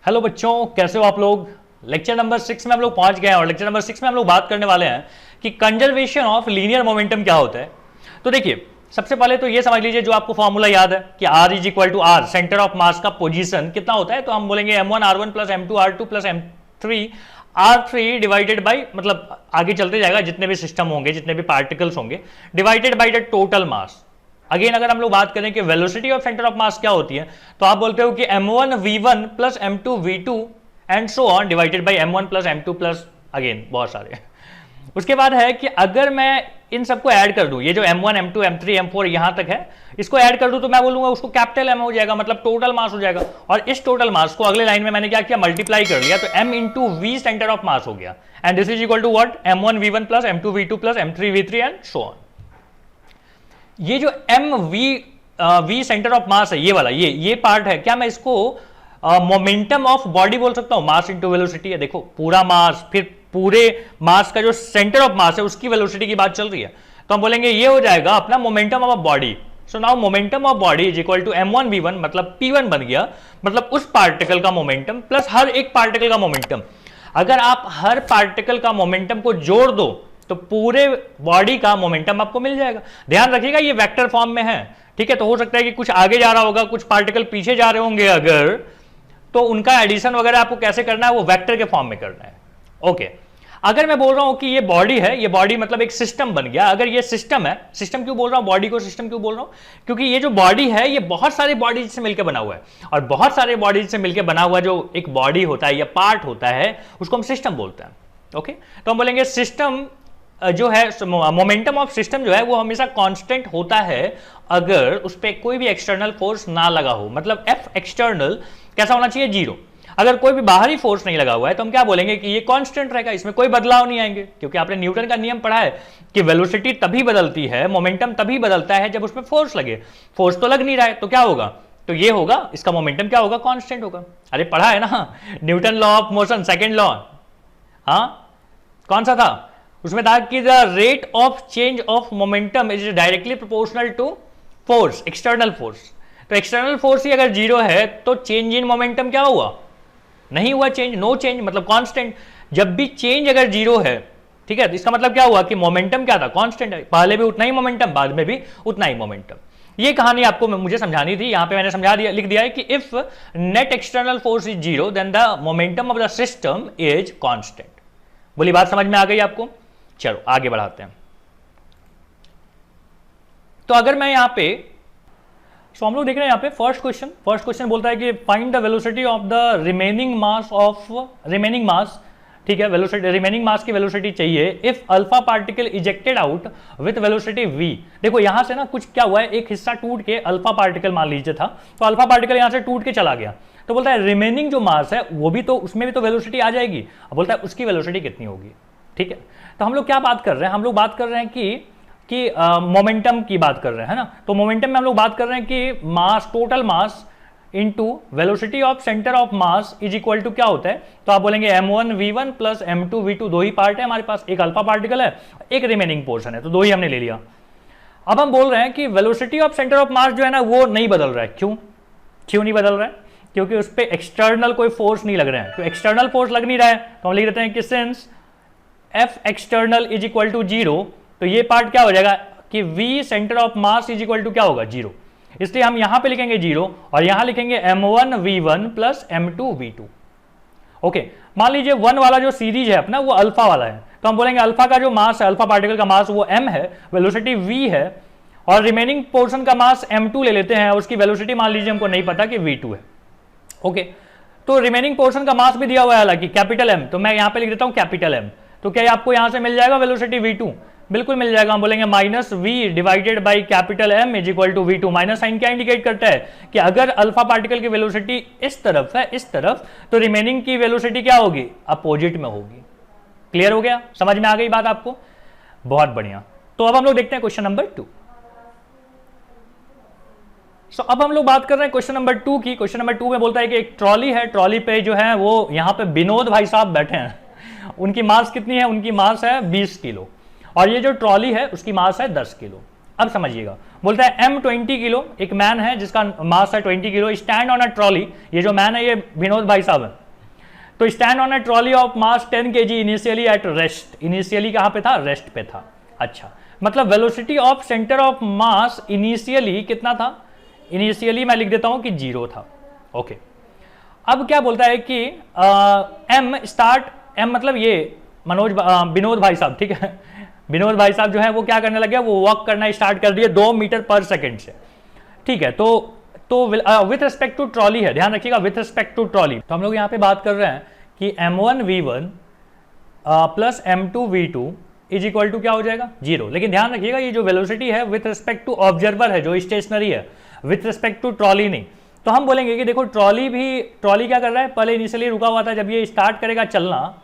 Hello बच्चों, कैसे हो आप लोग। लेक्चर नंबर 6 में हम लोग पहुंच गए हैं और लेक्चर नंबर 6 में हम लोग बात करने वाले हैं कि कंजर्वेशन ऑफ लीनियर मोमेंटम क्या होता है। तो देखिए, सबसे पहले तो ये समझ लीजिए, जो आपको फॉर्मूला याद है कि R is equal to R, centre of mass का पोजीशन कितना होता है, तो हम बोलेंगे m1 r1 plus m2 r2 plus m3 r3 divided by, मतलब आगे चलते जाएगा जितने भी सिस्टम होंगे, जितने भी पार्टिकल्स होंगे, divided by the total mass. Again अगर हम लोग बात करें कि वेलोसिटी ऑफ सेंटर ऑफ मास क्या होती है, तो आप बोलते हो कि m1 v1 plus m2 v2 and so on divided by m1 plus m2 plus again बहुत सारे। उसके बाद है कि अगर मैं इन सबको ऐड कर दूं, ये जो m1 m2 m3 m4 यहां तक है, इसको ऐड कर दूं तो मैं बोलूंगा उसको कैपिटल M हो जाएगा, मतलब टोटल मास हो जाएगा। और इस टोटल मास को अगले लाइन में मैंने क्या किया, मल्टीप्लाई कर लिया, तो m into v centre of mass हो गया, and this is equal to what, m1 v1 plus m2 v2 plus m3 v3 and so on. ये जो v सेंटर ऑफ मास है, ये वाला ये पार्ट है, क्या मैं इसको मोमेंटम ऑफ बॉडी बोल सकता हूं, मास इंटू वेलोसिटी है। देखो पूरा मास, फिर पूरे मास का जो सेंटर ऑफ मास है उसकी वेलोसिटी की बात चल रही है, तो हम बोलेंगे ये हो जाएगा अपना momentum of body. So now momentum of body is equal to m1 v1, मतलब p1 बन गया, मतलब उस पार्टिकल का मोमेंटम प्लस हर एक पार्टिकल का मोमेंटम। अगर आप हर पार्टिकल का मोमेंटम को जोड़ दो तो पूरे बॉडी का मोमेंटम आपको मिल जाएगा। ध्यान रखिएगा ये वेक्टर फॉर्म में है, ठीक है। तो हो सकता है कि कुछ आगे जा रहा होगा, कुछ पार्टिकल पीछे जा रहे होंगे, अगर तो उनका एडिशन वगैरह आपको कैसे करना है, वो वेक्टर के फॉर्म में करना है। ओके, अगर मैं बोल रहा हूं कि ये बॉडी है, ये बॉडी मतलब एक सिस्टम बन गया। अगर ये सिस्टम है, सिस्टम क्यों बोल रहा हूं, बॉडी को सिस्टम क्यों बोल रहा हूं, क्योंकि ये जो बॉडी है ये बहुत सारे बॉडीज से मिलकर बना हुआ है, और बहुत सारे बॉडीज से मिलकर बना हुआ जो एक बॉडी होता है या पार्ट होता है उसको हम सिस्टम बोलते हैं। ओके, तो हम बोलेंगे सिस्टम जो है, मोमेंटम ऑफ सिस्टम जो है वो हमेशा कांस्टेंट होता है अगर उस पर कोई भी एक्सटर्नल फोर्स ना लगा हो। मतलब एफ एक्सटर्नल कैसा होना चाहिए, जीरो। अगर कोई भी बाहरी फोर्स नहीं लगा हुआ है तो हम क्या बोलेंगे कि ये कांस्टेंट रहेगा, इसमें कोई बदलाव नहीं आएंगे, क्योंकि आपने न्यूटन का नियम पढ़ा है कि वेलोसिटी तभी बदलती है, मोमेंटम तभी बदलता है जब उसमें फोर्स लगे। फोर्स तो लग नहीं रहा है, तो क्या होगा, तो ये होगा, इसका मोमेंटम क्या होगा, कांस्टेंट होगा। अरे पढ़ा है ना Newton law of motion, second law, हाँ कौन सा था, उसमें था कि the rate of change of momentum is directly proportional to force, external force. तो एक्सटर्नल फोर्स ही अगर जीरो है तो चेंज इन मोमेंटम क्या हुआ, नहीं हुआ चेंज, नो चेंज, मतलब कांस्टेंट। जब भी चेंज अगर जीरो है, ठीक है, तो इसका मतलब क्या हुआ कि मोमेंटम क्या था, कांस्टेंट है, पहले भी उतना ही मोमेंटम, बाद में भी उतना ही मोमेंटम। ये कहानी आपको मुझे समझानी थी, यहां पे मैंने समझा दिया, लिख दिया है कि if net external force is zero then the momentum of the system is constant. बोली बात समझ में आ गई आपको। चलो आगे बढ़ाते हैं। तो अगर मैं यहां पे, सो हम लोग देख रहे हैं यहां पे फर्स्ट क्वेश्चन बोलता है कि find the velocity of the remaining mass of remaining mass, ठीक है, वेलोसिटी रिमेनिंग मास की वेलोसिटी चाहिए if alpha particle ejected out with velocity v। देखो यहां से ना कुछ क्या हुआ है, एक हिस्सा टूट के अल्फा पार्टिकल मान लीजिए था, तो अल्फा पार्टिकल यहां से टूट के चला गया, तो बोलता है रिमेनिंग जो मास है वो भी तो, उसमें भी तो वेलोसिटी आ जाएगी। अब बोलता है उसकी वेलोसिटी कितनी होगी, ठीक है। तो हम लोग क्या बात कर रहे हैं, हम लोग बात कर रहे हैं कि मोमेंटम की बात कर रहे हैं, है ना। तो मोमेंटम में हम लोग बात कर रहे हैं कि mass, total mass into velocity of centre of mass is equal to क्या होता है, तो आप बोलेंगे m1 v1 plus m2 v2, दो ही पार्ट है हमारे पास, एक अल्फा पार्टिकल है, एक रिमेनिंग पोर्शन है, तो दो ही हमने ले लिया। अब हम बोल रहे हैं कि वेलोसिटी ऑफ सेंटर ऑफ मास जो है ना वो नहीं बदल रहा है। क्यों नहीं बदल रहा है, क्योंकि उस पर एक्सटर्नल कोई फोर्स नहीं लग रहे हैं। तो एक्सटर्नल फोर्स लग नहीं रहा है तो हम लिख देते हैं कि since F external is equal to zero, तो ये पार्ट क्या हो जाएगा कि v centre of mass is equal to क्या होगा, जीरो। इसलिए हम यहां पे लिखेंगे जीरो और यहां लिखेंगे m1 v1 plus m2 v2। Okay, मान लीजिए वन वाला जो सीरीज है अपना वो अल्फा वाला है, तो हम बोलेंगे अल्फा का जो मास है, अल्फा पार्टिकल का मास वो m है, वेलोसिटी v है, और रिमेनिंग पोर्शन का मास m2 ले लेते हैं, उसकी वेलोसिटी मान लीजिए हमको नहीं पता कि v2 है। ओके, तो रिमेनिंग पोर्शन का मास भी दिया हुआ है हालांकि कैपिटल M, तो मैं यहां पे लिख देता हूं कैपिटल M। तो क्या आपको यहां से मिल जाएगा वेलोसिटी v2, बिल्कुल मिल जाएगा। हम बोलेंगे minus v divided by capital M is equal to v2। Minus sign क्या इंडिकेट करता है कि अगर अल्फा पार्टिकल की वेलोसिटी इस तरफ है, इस तरफ, तो रिमेनिंग की वेलोसिटी क्या होगी, अपोजिट में होगी। क्लियर हो गया, समझ में आ गई बात आपको, बहुत बढ़िया। तो अब हम लोग देखते हैं क्वेश्चन नंबर 2। सो अब हम लोग बात कर रहे हैं क्वेश्चन नंबर 2 की। क्वेश्चन नंबर 2 में बोलता है कि एक ट्रॉली है, ट्रॉली पे जो है वो यहाँ पे विनोद भाई साहब बैठे हैं, उनकी मास कितनी है, उनकी मास है 20 किलो, और ये जो ट्रॉली है उसकी मास है 10 किलो। अब समझिएगा, बोलता है M 20 किलो, एक मैन है जिसका मास है 20 kilo, stand on a trolley, ये जो मैन है ये विनोद भाई साहब है, तो stand on a trolley of mass 10 kg initially at rest, initially कहां पे था, रेस्ट पे था। अच्छा, मतलब velocity of centre of mass initially कितना था, इनिशियली मैं लिख देता हूं कि 0 था। ओके, अब क्या बोलता है कि एम स्टार्ट, एम मतलब ये विनोद भाई साहब, ठीक है, विनोद भाई साहब जो है वो क्या करने लगे, वो वॉक करना स्टार्ट कर दिए 2 मीटर पर सेकेंड से, ठीक है। तो विथ रिस्पेक्ट टू ट्रॉली है, ध्यान रखिएगा, विथ रिस्पेक्ट टू ट्रॉली। तो हम लोग यहाँ पे बात कर रहे हैं कि m1v1 plus m2v2 is equal to क्या हो जाएगा, 0। लेकिन ध्यान रखिएगा ये जो वेलोसिटी है विथ रिस्पेक्ट टू ऑब्जर्वर है जो स्टेशनरी है, विथ रिस्पेक्ट टू ट्रॉली नहीं। तो हम बोलेंगे कि देखो ट्रॉली क्या कर रहा है, पहले इनिशियली रुका हुआ था, जब ये स्टार्ट करेगा चलना,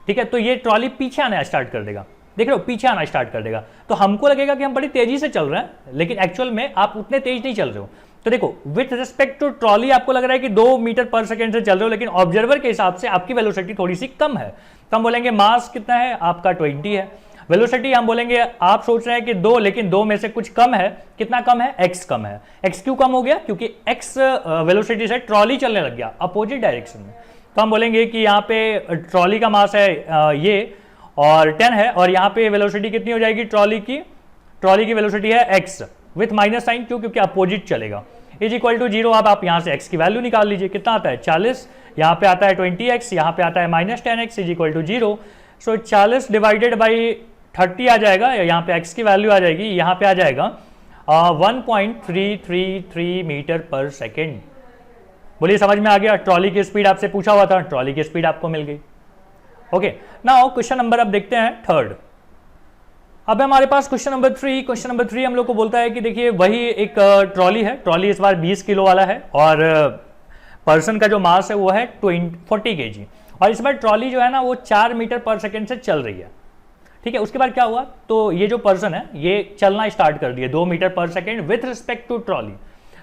ठीक है, तो ये ट्रॉली पीछे आना स्टार्ट कर देगा, देख रहे हो, पीछे आना स्टार्ट कर देगा। तो हमको लगेगा कि हम बड़ी तेजी से चल रहे हैं, लेकिन एक्चुअल में आप उतने तेज नहीं चल रहे हो। तो देखो विथ रिस्पेक्ट टू ट्रॉली आपको लग रहा है कि 2 मीटर पर सेकेंड से चल रहे हो, लेकिन ऑब्जर्वर के हिसाब से आपकी वेलोसिटी थोड़ी सी कम है। तो हम बोलेंगे मास कितना है आपका, 20 है। वेलोसिटी हम बोलेंगे, आप सोच रहे हैं कि 2, लेकिन 2 में से कुछ कम है, कितना कम है, x कम है। x क्यों कम हो गया, क्योंकि x वेलोसिटी से ट्रॉली चलने लग गया अपोजिट डायरेक्शन में। तो हम बोलेंगे कि यहाँ पे ट्रॉली का मास है ये और 10 है, और यहाँ पे वेलोसिटी कितनी हो जाएगी ट्रॉली की वेलोसिटी है x विथ माइनस साइन, क्यों, क्योंकि अपोजिट चलेगा, इज इक्वल टू 0। अब आप यहाँ से x की वैल्यू निकाल लीजिए, कितना आता है 40, यहाँ पे आता है 20x, यहाँ पे आता है -10x is equal to 0। So 40 divided by 30 आ जाएगा, यहाँ पे x की वैल्यू आ जाएगी, यहाँ पे आ जाएगा 1.333 मीटर पर सेकेंड। बोलिए समझ में आ गया, ट्रॉली की स्पीड आपसे पूछा हुआ था, ट्रॉली की स्पीड आपको मिल गई। ओके, नाउ क्वेश्चन नंबर अब देखते हैं थर्ड। अब हमारे पास क्वेश्चन नंबर 3, क्वेश्चन नंबर 3 हम लोग को बोलता है कि देखिए वही एक ट्रॉली है, ट्रॉली इस बार 20 किलो वाला है, और पर्सन का जो मास है वो है 40 kg, और इस बार ट्रॉली जो है ना वो 4 मीटर पर सेकेंड से चल रही है, ठीक है। उसके बाद क्या हुआ, तो ये जो पर्सन है ये चलना स्टार्ट कर दिए 2 metre per second with respect to trolley.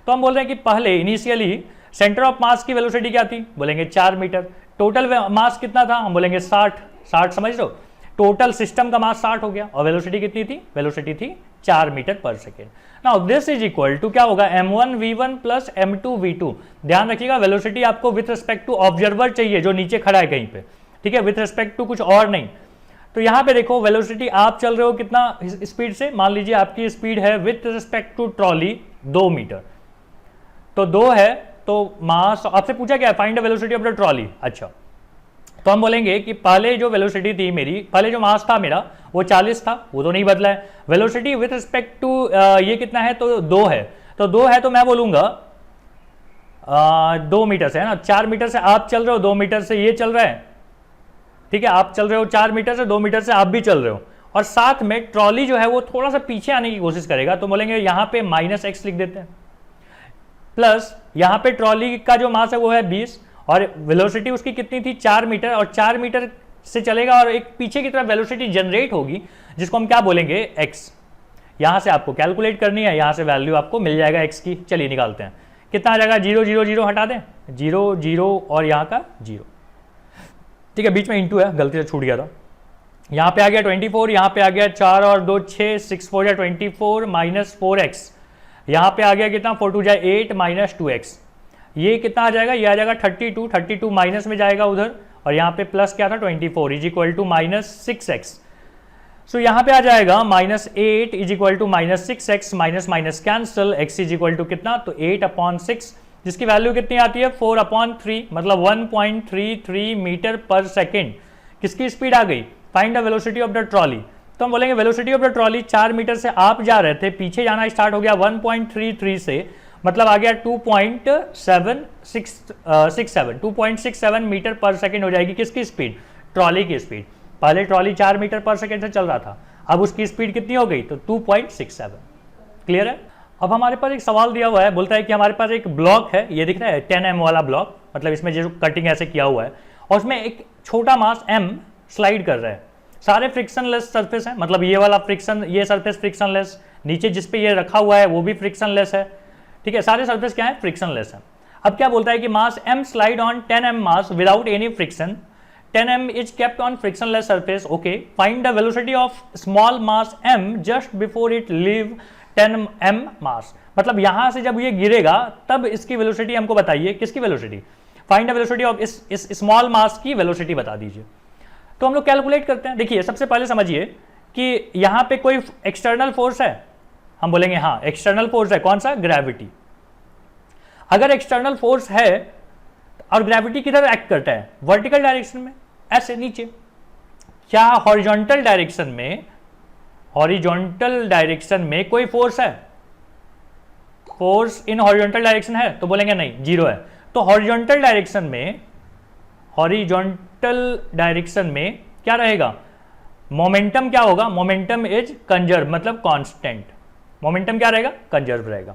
तो हम बोल रहे हैं कि पहले इनिशियली सेंटर ऑफ मास की वेलोसिटी क्या थी, बोलेंगे 4 मीटर, टोटल मास कितना था, हम बोलेंगे 60 समझ लो, टोटल सिस्टम का मास 60 हो गया, और वेलोसिटी कितनी थी, वेलोसिटी थी 4 metre per second. Now this is equal to क्या होगा, m1v1 प्लस m2v2। ध्यान रखिएगा वेलोसिटी आपको विथ रिस्पेक्ट टू ऑब्जर्वर चाहिए जो नीचे खड़ा है कहीं पे, ठीक है, विथ रिस्पेक्ट टू कुछ और नहीं। तो यहां पे देखो वेलोसिटी आप चल रहे हो कितना स्पीड से, मान लीजिए आपकी स्पीड है with respect to trolley 2 metre, तो 2 है, तो मास आपसे पूछा क्या है, find the velocity of the trolley. अच्छा, तो हम बोलेंगे कि पहले जो वेलोसिटी थी मेरी, पहले जो मास था मेरा वो 40 था, वो तो नहीं बदला है। वेलोसिटी विथ रिस्पेक्ट टू ये कितना है, तो 2 है, तो 2 है, तो मैं बोलूंगा 2 मीटर से है ना, 4 मीटर से आप चल रहे हो, 2 मीटर से ये चल रहा है, ठीक है, आप चल रहे हो 4 मीटर से, 2 मीटर से आप भी चल रहे हो, और साथ में ट्रॉली जो है वो थोड़ा सा पीछे आने की कोशिश करेगा, तो बोलेंगे यहां पे -x लिख देते हैं, प्लस यहां पे ट्रॉली का जो मास है वो है 20, और वेलोसिटी उसकी कितनी थी 4 मीटर, और 4 मीटर से चलेगा, और एक पीछे की तरफ वेलोसिटी जनरेट होगी जिसको हम क्या बोलेंगे x। यहां से आपको कैलकुलेट करनी है, यहां से वैल्यू आपको मिल जाएगा x की। चलिए निकालते हैं, कितना आ जाएगा, 0 0 0 हटा दें, 0 0 और यहाँ का 0, ठीक है, बीच में इंटू है, गलती से छूट गया था। यहाँ पे आ गया 24, यहाँ पे आ गया 4 और 2 6, 6 4 24 -4x, यहाँ पे आ गया कितना 4 2 8 -2x, ये कितना आ जाएगा, ये आ जाएगा 32 माइनस में जाएगा उधर, और यहाँ पे प्लस क्या था 24 इज इक्वल टू -6x। सो यहाँ पे आ जाएगा -8 is equal to -6x, minus minus cancel, x is equal to कितना, तो 8/6, जिसकी वैल्यू कितनी आती है 4/3, मतलब 1.33 मीटर पर सेकेंड। किसकी स्पीड आ गई, find the velocity of the trolley. तो हम बोलेंगे velocity of the trolley 4 metre से आप जा रहे थे, पीछे जाना स्टार्ट हो गया 1.33 से, मतलब आ गया 2.67 मीटर पर सेकेंड हो जाएगी किसकी स्पीड, ट्रॉली की स्पीड। पहले ट्रॉली 4 मीटर पर सेकेंड से चल रहा था, अब उसकी स्पीड कितनी हो गई, तो 2.67। क्लियर है। अब हमारे पास एक सवाल दिया हुआ है, बोलता है कि हमारे पास एक ब्लॉक है, ये दिख रहा है 10m वाला ब्लॉक, मतलब इसमें जो कटिंग ऐसे किया हुआ है, और उसमें एक छोटा मास m स्लाइड कर रहा है, सारे फ्रिक्शनलेस सरफेस है, मतलब ये वाला फ्रिक्शन, ये सरफेस फ्रिक्शनलेस, नीचे जिस पे ये रखा हुआ है वो भी फ्रिक्शनलेस है, ठीक है, सारे सरफेस क्या है, फ्रिक्शनलेस है। अब क्या बोलता है कि मास m slide on 10m mass without any friction, 10m is kept on frictionless surface. Okay, find the velocity of small mass m just before it leave 10m मास, मतलब यहां से जब ये गिरेगा तब इसकी वेलोसिटी हमको बताइए, किसकी velocity, find the velocity of इस स्मॉल मास की वेलोसिटी बता दीजिए। तो हम लोग कैलकुलेट करते हैं। देखिए सबसे पहले समझिए कि यहां पे कोई एक्सटर्नल फोर्स है, हम बोलेंगे हाँ एक्सटर्नल फोर्स है, कौन सा, ग्रेविटी। अगर एक्सटर्नल फोर्स है और ग्रेविटी किधर एक्ट करता है, वर्टिकल डायरेक्शन में, ऐसे नीचे, क्या हॉरिजॉन्टल डायरेक्शन में कोई फोर्स है, फोर्स इन हॉरिजॉन्टल डायरेक्शन है, तो बोलेंगे नहीं, जीरो है। तो हॉरिजॉन्टल डायरेक्शन में क्या रहेगा, मोमेंटम क्या होगा, मोमेंटम इज कंजर्व, मतलब कांस्टेंट, मोमेंटम क्या रहेगा, कंजर्व रहेगा।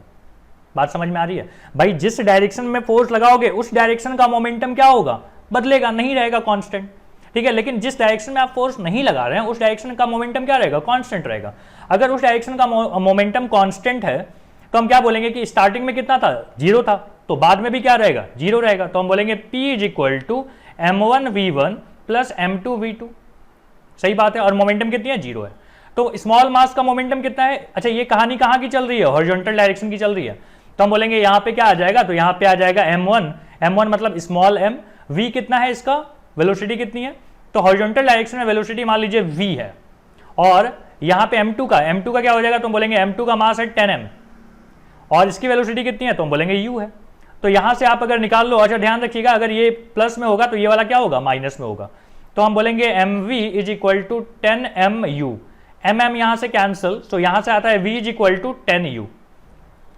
बात समझ में आ रही है भाई, जिस डायरेक्शन में फोर्स लगाओगे उस डायरेक्शन का मोमेंटम क्या होगा, बदलेगा नहीं, रहेगा कांस्टेंट, ठीक है। लेकिन जिस डायरेक्शन में आप फोर्स नहीं लगा रहे हैं उस डायरेक्शन का मोमेंटम क्या रहेगा, कांस्टेंट रहेगा। अगर उस डायरेक्शन का मोमेंटम कांस्टेंट है तो हम क्या बोलेंगे कि स्टार्टिंग में कितना था, जीरो था, तो बाद में भी क्या रहेगा, जीरो रहेगा। तो हम बोलेंगे P is equal to m1v1 plus m2v2, सही बात है। और मोमेंटम कितनी है, जीरो है। तो स्मॉल मास का मोमेंटम कितना है, अच्छा ये कहानी कहाँ की चल रही है, हॉरिजॉन्टल डायरेक्शन की चल रही है। तो हम बोलेंगे यहाँ पे क्या आ जाएगा, तो यहाँ पे आ जाएगा m1 मतलब स्मॉल m, v कितना है इसका, वेलोसिटी कितनी है, तो हॉरिजॉन्टल डायरेक्शन में वेलोसिटी मान लीजिए v है, और यहाँ पे m2 का क्या हो जाएगा, तो हम बोलेंगे m2 का मास है 10m, और इसकी वेलोसिटी कितनी है, तो हम बोलेंगे u है। तो यहां से आप अगर निकाल लो, अच्छा ध्यान रखिएगा, अगर ये प्लस में होगा तो ये वाला क्या होगा, माइनस में होगा। तो हम बोलेंगे mv is equal to 10mu, mm यहां से कैंसिल, तो यहां से आता है v is equal to 10u।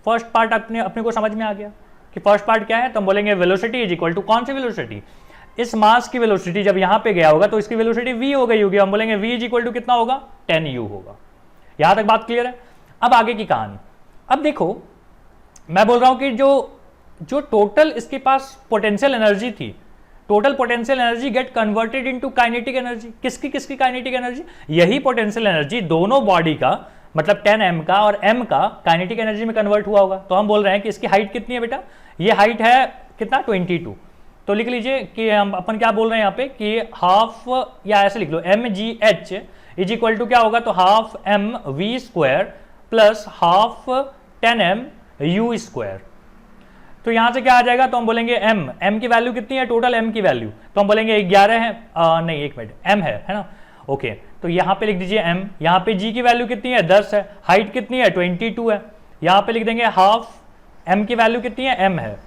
First part अपने को समझ में आ गया कि फर्स्ट पार्ट क्या है, तो हम बोलेंगे वेलोसिटी इज इक्वल टू, कौन सी वेलोसिटी, इस मास की वेलोसिटी जब यहां पे गया होगा तो इसकी वेलोसिटी v हो गई होगी, हम बोलेंगे v इज इक्वल टू कितना होगा, 10u होगा। यहां तक बात क्लियर है। अब आगे की कहानी, अब देखो मैं बोल रहा हूं कि जो टोटल इसके पास पोटेंशियल एनर्जी थी, total potential energy get converted into kinetic energy, किसकी काइनेटिक एनर्जी, यही पोटेंशियल एनर्जी दोनों बॉडी का, मतलब 10m का और m का काइनेटिक एनर्जी में कन्वर्ट हुआ होगा। तो हम बोल रहे हैं कि इसकी हाइट कितनी है बेटा, ये हाइट है कितना, 22। तो लिख लीजिए कि हम अपन क्या बोल रहे हैं यहाँ पे कि हाफ, या ऐसे लिख लो mgh इज इक्वल टू क्या होगा, तो half mv square plus half 10m u square. तो यहां से क्या आ जाएगा, तो हम बोलेंगे m की वैल्यू कितनी है, टोटल m की वैल्यू, तो हम बोलेंगे 11 है, नहीं एक मिनट, m है ना, ओके। तो यहां पे लिख दीजिए m, यहां पे g की वैल्यू कितनी है, 10 है, हाइट कितनी है, 22 है, यहां पे लिख देंगे हाफ m की वैल्यू कितनी है, m है,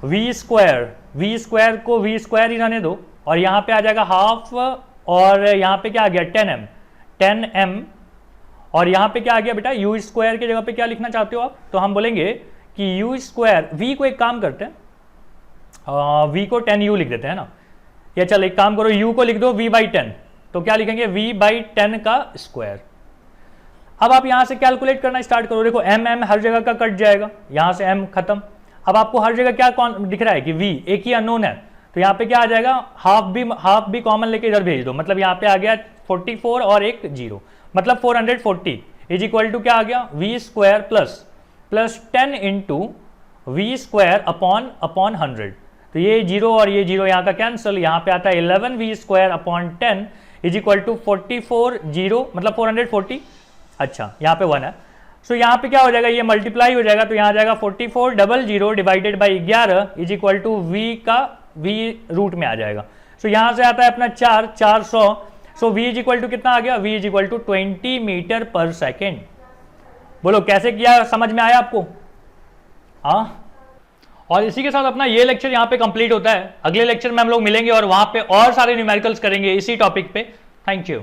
v स्क्वायर को v स्क्वायर ही रहने दो, और यहां पे आ जाएगा हाफ, और यहां पे क्या आ गया, 10m, और यहां पे क्या आ गया बेटा, u स्क्वायर की जगह पे क्या लिखना चाहते हो आप, तो हम बोलेंगे कि u स्क्वायर, v को एक काम करते हैं, v को 10u लिख देते हैं ना, या चल एक काम करो, u को लिख दो v बाई 10, तो क्या लिखेंगे, v बाई 10 का स्क्वायर। अब आप यहां से कैलकुलेट करना स्टार्ट करो, देखो m हर जगह का कट जाएगा, यहां से m खत्म। अब आपको हर जगह क्या दिख रहा है कि v एक ही अननोन है, तो यहाँ पे क्या आ जाएगा, हाफ भी कॉमन लेके इधर भेज दो, मतलब यहाँ पे आ गया 44 और एक 0, मतलब 440 इज इक्वल टू क्या आ गया, v square plus 10 into V square upon 100। तो ये 0 और ये 0 यहाँ का कैंसिल, यहाँ पे आता है 11v square upon 10 is equal to 44 मतलब 440। अच्छा यहाँ पे 1 है, सो यहाँ पे क्या हो जाएगा, ये मल्टीप्लाई हो जाएगा, तो यहाँ जाएगा 4400 divided by 11 is equal to v का v रूट में आ जाएगा। सो यहाँ से आता है अपना 400, so v is equal to कितना आ गया, v is equal to 20 metre per second. बोलो कैसे किया, समझ में आया आपको? हाँ, और इसी के साथ अपना ये लेक्चर यहाँ पे कंप्लीट होता है। अगले लेक्चर में हम लोग मिलेंगे और वहां पे और सारे न्यूमेरिकल्स करेंगे इसी टॉपिक पे। Thank you.